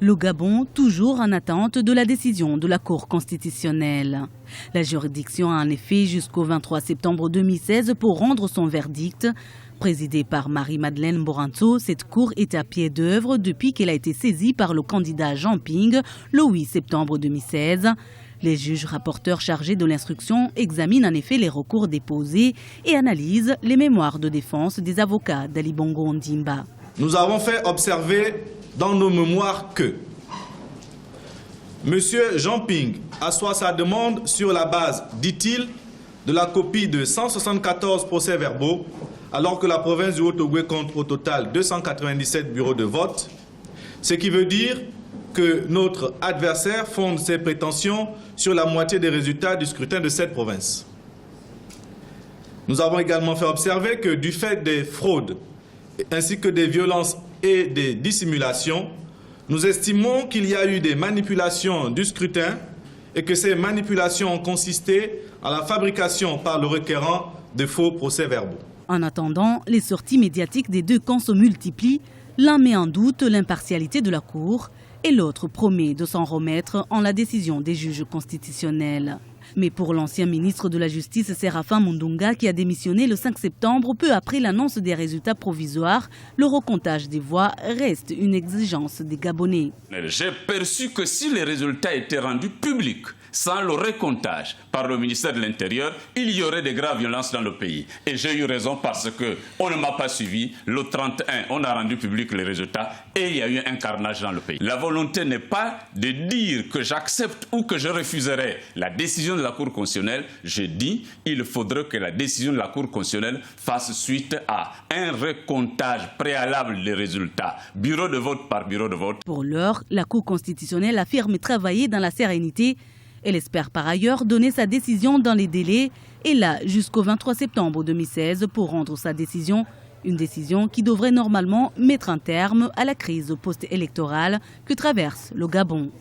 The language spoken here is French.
Le Gabon, toujours en attente de la décision de la Cour constitutionnelle. La juridiction a en effet jusqu'au 23 septembre 2016 pour rendre son verdict. Présidée par Marie-Madeleine Moranto, cette cour est à pied d'œuvre depuis qu'elle a été saisie par le candidat Jean Ping le 8 septembre 2016. Les juges rapporteurs chargés de l'instruction examinent en effet les recours déposés et analysent les mémoires de défense des avocats d'Ali Bongo Ondimba. Nous avons fait observer dans nos mémoires que M. Jean Ping assoit sa demande sur la base, dit-il, de la copie de 174 procès-verbaux, alors que la province du Haut-Ogooué compte au total 297 bureaux de vote, ce qui veut dire que notre adversaire fonde ses prétentions sur la moitié des résultats du scrutin de cette province. Nous avons également fait observer que du fait des fraudes ainsi que des violences et des dissimulations, nous estimons qu'il y a eu des manipulations du scrutin et que ces manipulations ont consisté à la fabrication par le requérant de faux procès-verbaux. En attendant, les sorties médiatiques des deux camps se multiplient. L'un met en doute l'impartialité de la Cour et l'autre promet de s'en remettre en la décision des juges constitutionnels. Mais pour l'ancien ministre de la Justice, Séraphin Mundunga, qui a démissionné le 5 septembre, peu après l'annonce des résultats provisoires, le recomptage des voix reste une exigence des Gabonais. J'ai perçu que si les résultats étaient rendus publics, sans le recomptage par le ministère de l'Intérieur, il y aurait de graves violences dans le pays. Et j'ai eu raison parce qu'on ne m'a pas suivi. Le 31, on a rendu public les résultats et il y a eu un carnage dans le pays. La volonté n'est pas de dire que j'accepte ou que je refuserai la décision de la Cour constitutionnelle. Je dis qu'il faudrait que la décision de la Cour constitutionnelle fasse suite à un recomptage préalable des résultats, bureau de vote par bureau de vote. Pour l'heure, la Cour constitutionnelle affirme travailler dans la sérénité. Elle espère par ailleurs donner sa décision dans les délais et là jusqu'au 23 septembre 2016 pour rendre sa décision. Une décision qui devrait normalement mettre un terme à la crise post-électorale que traverse le Gabon.